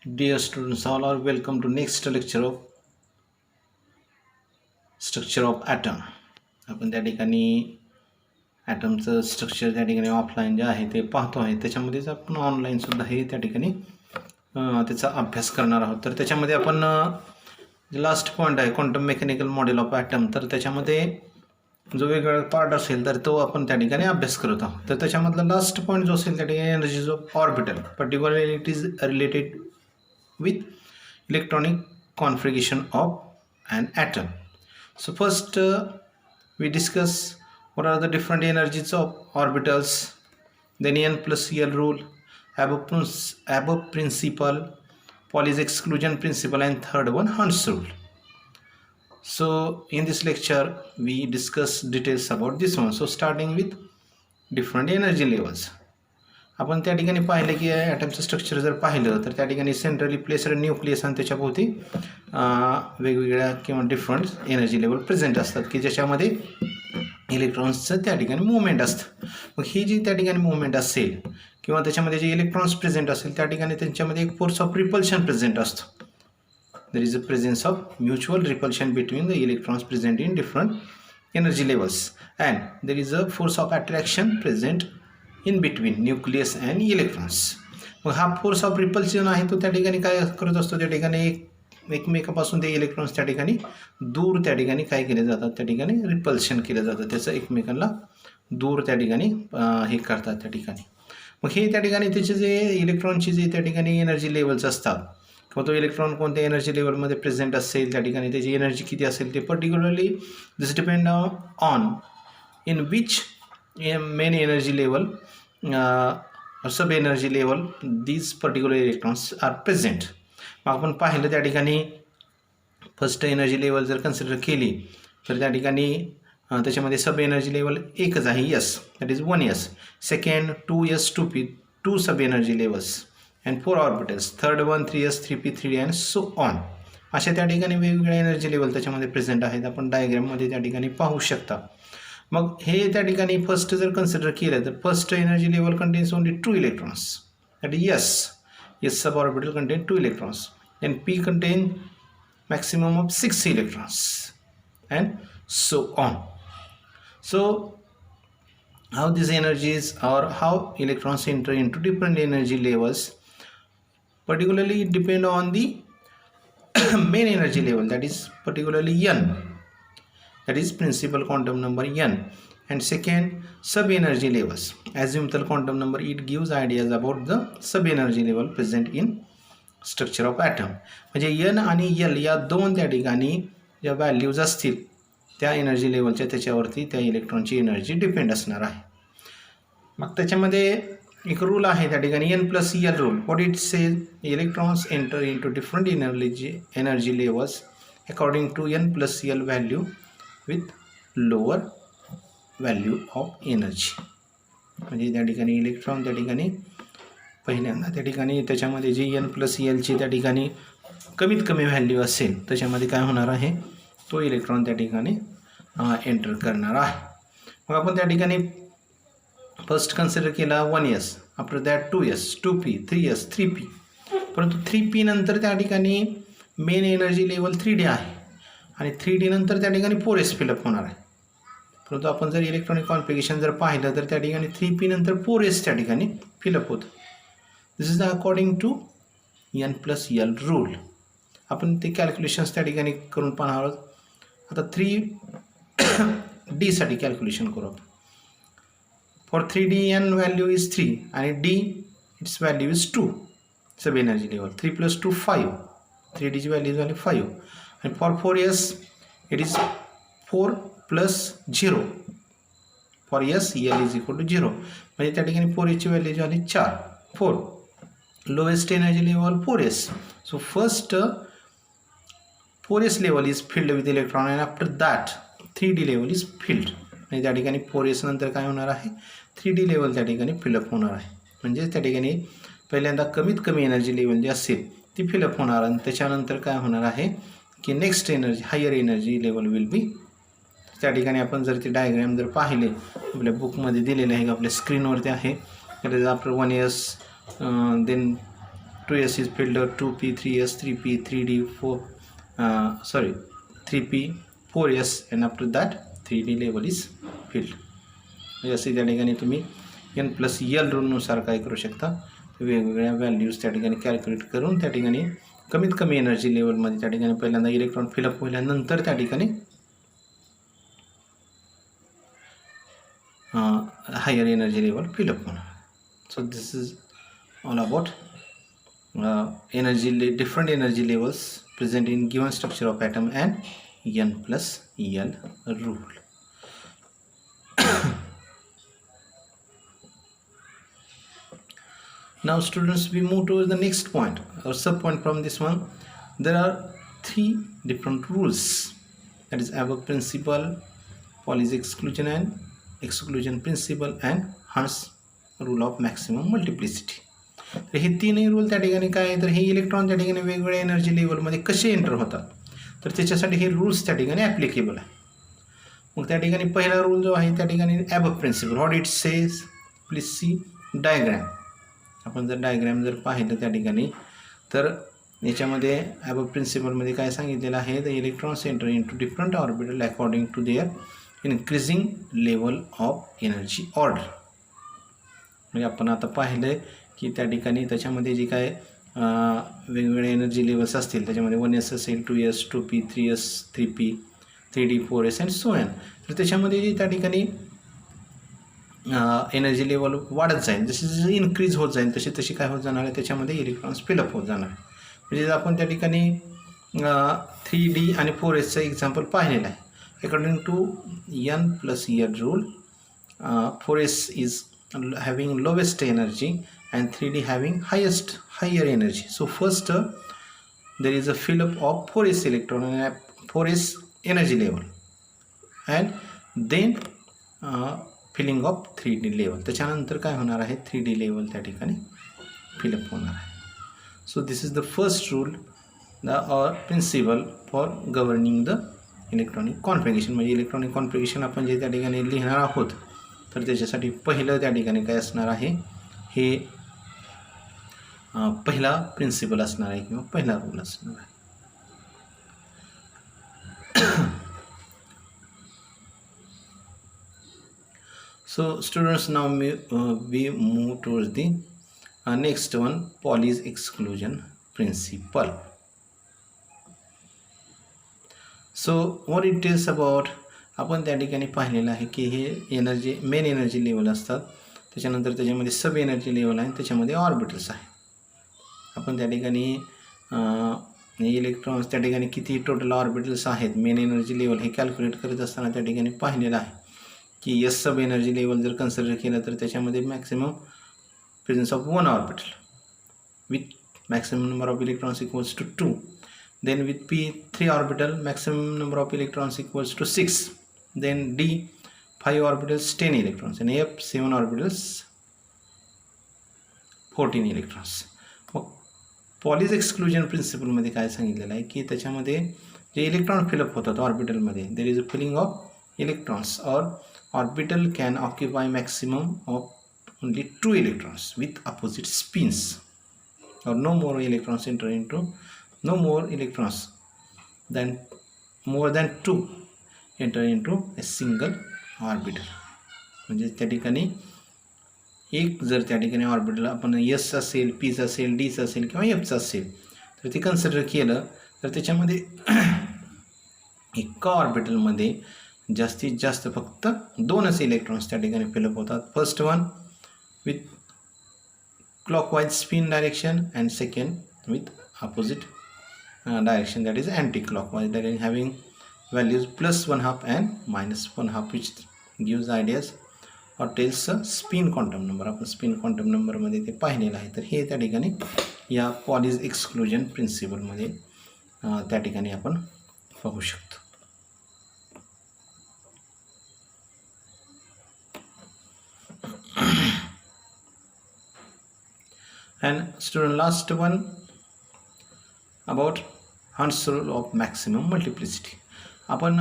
Dear students, all are welcome to next lecture of structure of atom. आपण त्या ठिकाणी ॲटमचं structure त्या ठिकाणी ऑफलाईन जे आहे ते पाहतो आहे. त्याच्यामध्येच आपण ऑनलाईन सुद्धा हे त्या ठिकाणी त्याचा अभ्यास करणार आहोत. तर त्याच्यामध्ये आपण लास्ट पॉईंट आहे quantum mechanical model of atom. तर त्याच्यामध्ये जो वेगवेगळा पार्ट असेल तर तो आपण त्या ठिकाणी अभ्यास करत आहोत. तर त्याच्यामधला लास्ट पॉईंट जो असेल त्या ठिकाणी energies of orbital, particularly it is related with electronic configuration of an atom. So first we discuss what are the different energies of orbitals, then N plus L rule, above principle, Pauli's exclusion principle, and third one Hund's rule. So in this lecture we discuss details about this one. So starting with different energy levels. आपण त्या ठिकाणी पाहिलं की ॲटमचं structure जर पाहिलं तर त्या ठिकाणी सेंट्रली प्लेस्ड न्यूक्लियस आणि त्याच्याभोवती वेगवेगळ्या किंवा डिफरंट एनर्जी लेवल प्रेझेंट असतात की ज्याच्यामध्ये इलेक्ट्रॉन्सचं त्या ठिकाणी मुवमेंट असतं. मग ही जी त्या ठिकाणी मुवमेंट असेल किंवा त्याच्यामध्ये जे इलेक्ट्रॉन्स प्रेझेंट असेल त्या ठिकाणी त्यांच्यामध्ये एक फोर्स ऑफ रिपल्शन प्रेझेंट असतो. देर is a presence of mutual repulsion between the electrons present in different energy levels and there is a force of attraction present in between nucleus and electrons. मग हा force of repulsion आहे तो त्या ठिकाणी काय करत असतो, त्या ठिकाणी एकमेकापासून ते इलेक्ट्रॉन्स त्या ठिकाणी दूर त्या ठिकाणी काय केले जातात, त्या ठिकाणी रिपल्शन केलं जातं, त्याचं एकमेकांना दूर त्या ठिकाणी हे करतात त्या ठिकाणी. मग हे त्या ठिकाणी त्याचे जे इलेक्ट्रॉनचे जे त्या ठिकाणी एनर्जी लेवल्स असतात किंवा तो इलेक्ट्रॉन कोणत्या एनर्जी लेवलमध्ये प्रेझेंट असेल त्या ठिकाणी त्याची एनर्जी किती असेल ते particularly this depend on in which main energy level sub energy level these particular electrons are present. मग आपण पाहिलं त्या ठिकाणी फर्स्ट एनर्जी लेवल जर कन्सिडर केली तर त्या ठिकाणी त्याच्यामध्ये सब एनर्जी लेवल एकच आहे, yes, that is 1s. Second 2s 2p, 2 sub energy levels and 4 orbitals. Third 1 3s 3p 3d and so on. अशा त्या ठिकाणी वेगवेगळ्या एनर्जी लेवल त्याच्यामध्ये प्रेझेंट आहेत. आपण डायग्राममध्ये त्या ठिकाणी पाहू शकता. मग हे त्या ठिकाणी फर्स्ट जर कन्सिडर केलं तर first energy level contains only 2 electrons, that is yes sub orbital contain 2 electrons, then p contain maximum of 6 electrons and so on. So how these energies or how electrons enter into different energy levels, particularly it depend on the main energy level, that is particularly n, that is principal quantum number n, and second sub energy levels, azimuthal quantum number, it gives ideas about the sub energy level present in structure of atom. म्हणजे n आणि l या दोन त्या ठिकाणी ज्या values असतील त्या energy लेवलच्या त्याच्यावरती त्या इलेक्ट्रॉनची एनर्जी डिपेंड असणार आहे. मग त्याच्यामध्ये एक रूल आहे त्या ठिकाणी n plus l rule. What it says, electrons enter into different energy levels according to n plus l value with lower value of energy. म्हणजे त्या ठिकाणी इलेक्ट्रॉन त्या ठिकाणी पहिल्यांदा त्या ठिकाणी त्याच्यामध्ये जी n प्लस एलची त्या ठिकाणी कमीत कमी व्हॅल्यू असेल त्याच्यामध्ये काय होणार आहे, तो इलेक्ट्रॉन त्या ठिकाणी एंटर करणार आहे. मग आपण त्या ठिकाणी फर्स्ट कन्सिडर केला 1s, after that 2s 2p 3s 3p, परंतु 3p नंतर त्या ठिकाणी मेन एनर्जी लेवल 3d आहे आणि 3d नंतर त्या ठिकाणी 4s फिलअप होणार आहे. परंतु आपण जर इलेक्ट्रॉनिक कॉन्फिगरेशन जर पाहिलं तर त्या ठिकाणी 3p नंतर 4s त्या ठिकाणी फिलअप होतं. This is according to n plus l rule. आपण ते कॅल्क्युलेशन्स त्या ठिकाणी करून पाहणार आहोत. आता 3d साठी कॅल्क्युलेशन करू आपण. For 3d n value is 3 आणि d its value is 2 sub energy level. 3 plus 2 5, 3dची व्हॅल्यू झाली 5 आणि for 4s it is 4 plus 0, for s l is equal to 0. म्हणजे त्या ठिकाणी 4s ची व्हॅल्यू झाली 4, 4 lowest energy level 4s. So first 4s level is filled with electron and after that 3d level is filled. म्हणजे त्या ठिकाणी 4s नंतर काय होणार आहे, 3d लेवल त्या ठिकाणी फिलअप होणार आहे. म्हणजे त्या ठिकाणी पहिल्यांदा कमीत कमी एनर्जी लेवल जी असेल ती फिलअप होणार आणि त्याच्यानंतर काय होणार आहे की next energy higher energy level will be. त्या ठिकाणी आपण जर ते डायग्राम जर पाहिले आपल्या बुकमध्ये दिलेले आहे, आपल्या स्क्रीनवरती आहे. That is after 1s then 2s is filled, 2p, 3s, 3p, 3d, 3p, 4s, and up to that 3d level is filled. म्हणजे असे त्या ठिकाणी तुम्ही n+l रूलनुसार काय करू शकता, वेगवेगळ्या व्हॅल्यूज त्या ठिकाणी कॅल्क्युलेट करून त्या ठिकाणी कमीत कमी एनर्जी लेवलमध्ये त्या ठिकाणी पहिल्यांदा इलेक्ट्रॉन फिलअप होईल्यानंतर त्या ठिकाणी हायर एनर्जी लेवल फिलअप होणार. So this is all about different energy levels present in given structure of atom and n+l rule. Now students, we move towards the next point or sub point from this one. There are 3 different rules, that is above principle, Pauli's exclusion and exclusion principle, and Hund's rule of maximum multiplicity. तर हे तीनही rule त्या ठिकाणी काय आहे, तर हे electron त्या ठिकाणी वेगवेगळ्या एनर्जी लेवलमध्ये कसे एंटर होतात, तर त्याच्यासाठी हे रूल्स त्या ठिकाणी ॲप्लिकेबल आहे. मग त्या ठिकाणी पहिला रूल जो आहे त्या ठिकाणी above principle. What it says, please see diagram. आपण जर डायग्रॅम जर पाहिलं त्या ठिकाणी, तर याच्यामध्ये ॲबव प्रिन्सिपलमध्ये काय सांगितलेलं आहे, the electrons enter in to different orbital according to their increasing level of energy order. म्हणजे आपण आता पाहिलं आहे की त्या ठिकाणी त्याच्यामध्ये जे काय वेगवेगळे एनर्जी लेवल्स असतील, त्याच्यामध्ये 1s असेल, 2s, 2p, 3s, 3p, 3d, 4s and so on. तर त्याच्यामध्ये जे त्या ठिकाणी एनर्जी लेवल वाढत जाईल, जशी जशी इन्क्रीज होत जाईल तशी तशी काय होत जाणार आहे, त्याच्यामध्ये इलेक्ट्रॉन्स फिलअप होत जाणार. म्हणजे आपण त्या ठिकाणी 3d आणि 4sचं एक्झाम्पल पाहिलेलं आहे. According to n+l rule, 4s is having lowest energy and 3d having higher energy. So first there is a fill up of 4s electron and 4s energy level, and then filling of 3d level. त्याच्यानंतर काय होणार आहे, 3d level त्या ठिकाणी fill up होणार आहे. So this is the first rule, the principle for governing the electronic configuration. म्हणजे electronic configuration आपण जे त्या ठिकाणी लिहिणार आहोत, तर त्याच्यासाठी पहिलं त्या ठिकाणी काय असणार आहे, हे पहिला प्रिन्सिपल असणार आहे किंवा पहिला रूल असणार आहे. So students, now we move towards the next one, Pauli's exclusion principle. So what it is about, आपण त्या ठिकाणी पाहिलेलं आहे की हे मेन एनर्जी लेवल असतात, त्याच्यानंतर त्याच्यामध्ये सब एनर्जी लेवल आहे, त्याच्यामध्ये ऑर्बिटल्स आहे. आपण त्या ठिकाणी इलेक्ट्रॉन्स त्या ठिकाणी किती टोटल ऑर्बिटल्स आहेत मेन एनर्जी लेवल हे कॅल्क्युलेट करत असताना त्या ठिकाणी पाहिलेलं आहे की एस सब एनर्जी लेवल जर कन्सिडर केलं तर त्याच्यामध्ये maximum presence of 1 orbital with maximum number of electrons equals to 2. Then with p 3 orbital, maximum number of electrons equals to 6. Then d 5 orbitals, 10 electrons, and f 7 orbitals, 14 electrons. मग Pauli's exclusion प्रिन्सिपलमध्ये काय सांगितलेलं आहे की त्याच्यामध्ये जे electron fill up होतात ऑर्बिटलमध्ये, there is a filling of electrons, और orbital can occupy maximum of only 2 electrons with opposite spins, or no more electrons enter into no more electrons than more than 2 enter into a single orbital. म्हणजे त्या ठिकाणी एक जर त्या ठिकाणी orbital आपण S असेल, पीचं असेल, डीचं असेल किंवा एफचं असेल तर ते कन्सिडर केलं तर त्याच्यामध्ये एका ऑर्बिटलमध्ये जास्तीत जास्त फक्त 2च इलेक्ट्रॉन्स त्या ठिकाणी फिलअप होतात. First one with clockwise spin direction and second with opposite direction, that is anti-clockwise, that is having values +1/2 and -1/2, which gives ideas or tells a spin quantum number. आपण स्पिन क्वांटम नंबरमध्ये ते पाहिलेलं आहे. तर हे त्या ठिकाणी या पॉलीज एक्सक्लुजन प्रिन्सिपलमध्ये त्या ठिकाणी आपण पाहू शकतो. And student, last one about Hund's rule of maximum multiplicity. आपण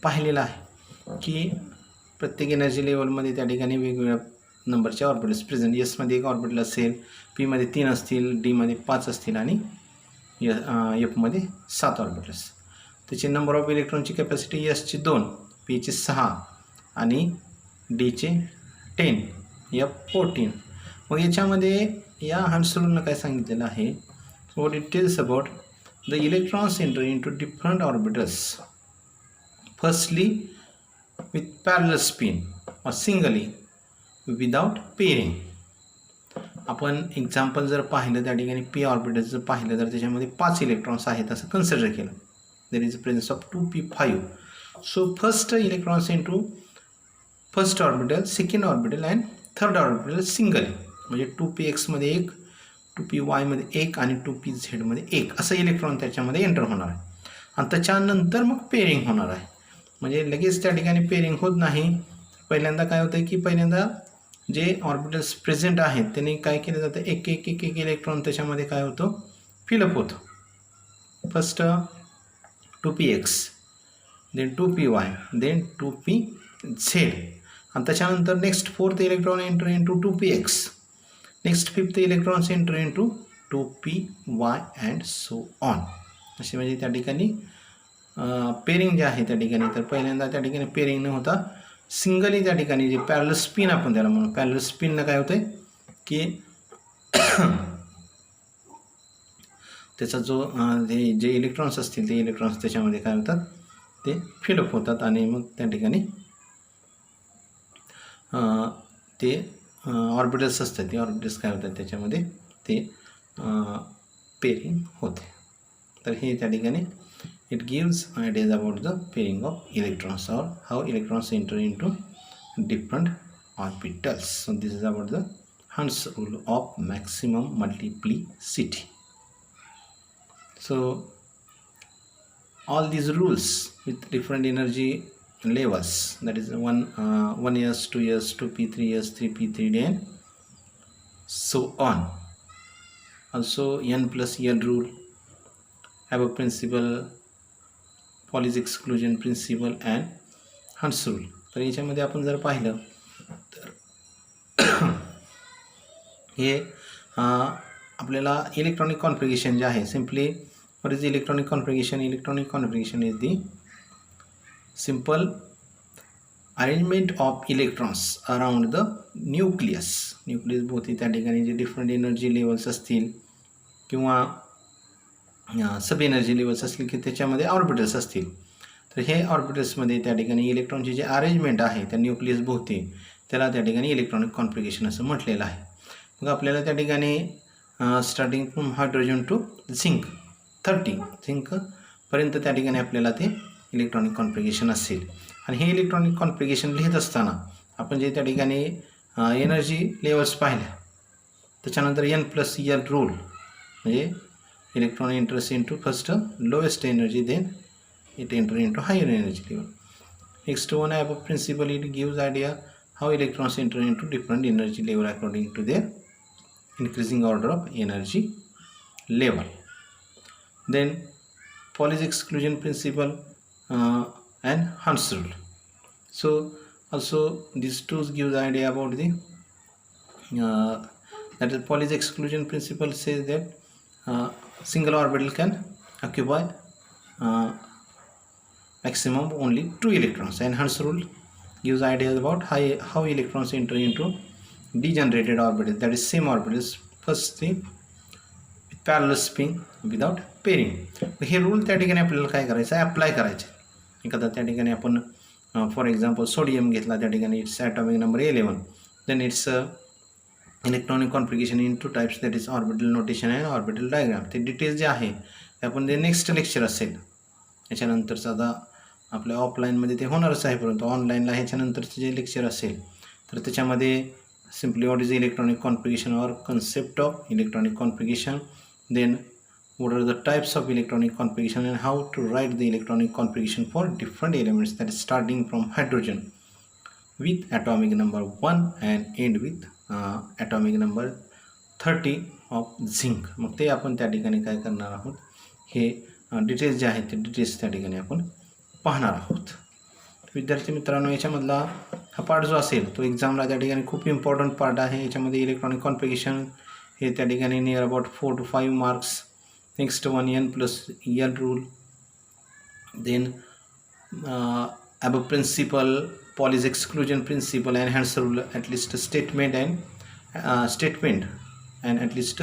पाहिलेलं आहे की प्रत्येक एनर्जी लेवलमध्ये त्या ठिकाणी वेगवेगळ्या नंबरचे ऑर्बिटल्स प्रेझेंट. एसमध्ये 1 ऑर्बिटल असेल, पीमध्ये 3 असतील, डीमध्ये 5 असतील आणि एफमध्ये 7 ऑर्बिटल्स. त्याची नंबर ऑफ इलेक्ट्रॉनची कॅपॅसिटी एसची 2, पीची 6 आणि डीचे 10, एफ 14. मग याच्यामध्ये या हंस रूलनं काय सांगितलेलं आहे, what it tells about the electrons enter into different orbitals firstly with parallel spin और सिंगली विदाउट पेअरिंग. आपण एक्झाम्पल जर पाहिलं त्या ठिकाणी पी ऑर्बिटल जर पाहिलं तर त्याच्यामध्ये 5 इलेक्ट्रॉन्स आहेत असं कन्सिडर केलं. देर is a presence of 2p5. So first electrons into first orbital, second orbital and third orbital singly, म्हणजे 2px मध्ये 1, 2py मध्ये 1 आणि 2pz मध्ये 1 असं इलेक्ट्रॉन त्याच्यामध्ये एंटर होणार आहे. आणि त्याच्यानंतर मग पेअरिंग होणार आहे. म्हणजे लगेच त्या ठिकाणी पेअरिंग होत नाही. पहिल्यांदा काय होतं की पहिल्यांदा जे ऑर्बिटल्स प्रेझेंट आहेत त्यांनी काय केलं जातं, एक एक एक एक इलेक्ट्रॉन त्याच्यामध्ये काय होतं, फिलअप होतं. First 2px, then 2py, then 2pz, आणि त्याच्यानंतर next 4th electron enter into 2px, next 5th electrons enter into 2py and so on. असे म्हणजे त्या ठिकाणी पेअरिंग जे आहे त्या ठिकाणी, तर पहिल्यांदा त्या ठिकाणी पेअरिंग न होता सिंगली त्या ठिकाणी जे पॅरलल स्पिन आपण त्याला म्हणून, पॅरलल स्पिननं काय होतं की त्याचा जो जे इलेक्ट्रॉन्स असतील ते इलेक्ट्रॉन्स त्याच्यामध्ये काय होतात, ते फिलअप होतात आणि मग त्या ठिकाणी ते ऑर्बिटल्स असतात, ते ऑर्बिटल्स काय होतात त्याच्यामध्ये ते पेअरिंग होते. तर हे त्या ठिकाणी it gives ideas about the pairing of electrons or how electrons enter into different orbitals. So this is about the Hund's rule of maximum multiplicity. So all these rules with different energy levels, that is 1s, 2s, 2p, 3s, 3p, 3d and so on. Also n plus n rule, above principle, Pauli's exclusion principle and Hund's rule. तर याच्यामध्ये आपण जर पाहिलं तर हे आपल्याला electronic configuration जे आहे, simply what is electronic configuration. Electronic configuration is the simple arrangement of electrons around the nucleus. Nucleus भोवती त्या ठिकाणी जे डिफरंट एनर्जी लेवल्स असतील किंवा सब एनर्जी लेवल्स असतील की त्याच्यामध्ये ऑर्बिटल्स असतील, तर हे ऑर्बिटल्समध्ये त्या ठिकाणी इलेक्ट्रॉनची जे अरेंजमेंट आहे त्या न्यूक्लियस भोवती त्याला त्या ठिकाणी इलेक्ट्रॉनिक कॉन्फिगरेशन असं म्हटलेलं आहे. मग आपल्याला त्या ठिकाणी starting from hydrogen two zinc 30 झिंकपर्यंत त्या ठिकाणी आपल्याला ते इलेक्ट्रॉनिक कॉन्फिगरेशन असेल. आणि हे इलेक्ट्रॉनिक कॉन्फिगरेशन लिहित असताना आपण जे त्या ठिकाणी एनर्जी लेवल्स पाहिल्या त्याच्यानंतर n + n रूल, म्हणजे electron enters into first lowest energy, then it enter into higher energy level. Next one, above principle, it gives idea how electrons enter into different energy level according to their increasing order of energy level. Then Pauli's exclusion principle and Hund's rule. So also these two gives idea about the that is Pauli's exclusion principle says that single orbital can occupy maximum only 2 electrons, and Hund's rule gives ideas about how electrons enter into degenerated orbitals, that is same orbitals, firstly with parallel spin without pairing. हे rule त्या ठिकाणी आपल्याला काय करायचं आहे, apply करायचे. एखादा त्या ठिकाणी आपण फॉर एक्झाम्पल सोडियम घेतला, त्या ठिकाणी its atomic number 11, then its electronic configuration in 2 types, that is orbital notation and orbital diagram. ते डिटेल्स जे आहे ते आपण ते नेक्स्ट लेक्चर असेल याच्यानंतरचं, आता आपल्या ऑफलाईनमध्ये ते होणारच आहे, परंतु ऑनलाईनला ह्याच्यानंतरचं जे लेक्चर असेल तर त्याच्यामध्ये simply what is electronic configuration or concept of electronic configuration, then what are the types of electronic configuration and how to write the electronic configuration for different elements, that is starting from hydrogen with atomic number 1 and end with atomic number 30 of zinc. मग ते आपण त्या ठिकाणी काय करणार आहोत, हे details जे आहेत ते डिटेल्स त्या ठिकाणी आपण पाहणार आहोत. विद्यार्थी मित्रांनो, याच्यामधला हा पार्ट जो असेल तो एक्झामला त्या ठिकाणी खूप इम्पॉर्टंट पार्ट आहे. याच्यामध्ये इलेक्ट्रॉनिक कॉन्फिगरेशन हे त्या ठिकाणी near about 4 to 5 marks. Next one N+L rule, then above principle, Pauli's exclusion principle, enhanced rule, at least statement and at least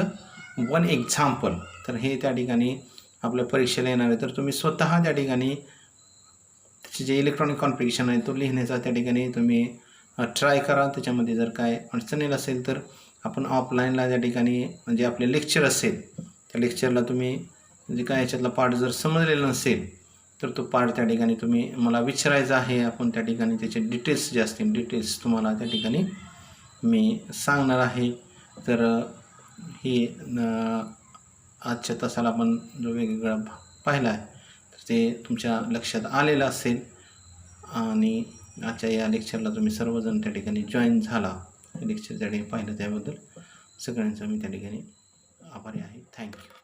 one example. तर हे त्या ठिकाणी आपल्या परीक्षेला येणार आहे. तर तुम्ही स्वतः त्या ठिकाणी त्याचे जे इलेक्ट्रॉनिक कॉन्फिगरेशन आहे तो लिहिण्याचा त्या ठिकाणी तुम्ही ट्राय करा. त्याच्यामध्ये जर काय अडचण असेल तर आपण ऑफलाईनला त्या ठिकाणी म्हणजे आपले लेक्चर असेल त्या लेक्चरला तुम्ही म्हणजे काय याच्यातला पार्ट जर समजलेला नसेल तर तो पार्ट त्या ठिकाणी तुम्ही मला विचारायचा आहे. आपण त्या ठिकाणी त्याचे डिटेल्स जे असतील डिटेल्स तुम्हाला त्या ठिकाणी मी सांगणार आहे. तर ही आजच्या तासाला आपण जो वेगवेगळा पाहिला आहे तर ते तुमच्या लक्षात आलेलं असेल आणि आजच्या या लेक्चरला तुम्ही सर्वजण त्या ठिकाणी जॉईन झाला. लेक्चर त्या ठिकाणी पाहिलं त्याबद्दल सगळ्यांचा मी त्या ठिकाणी आभारी आहे. थँक्यू.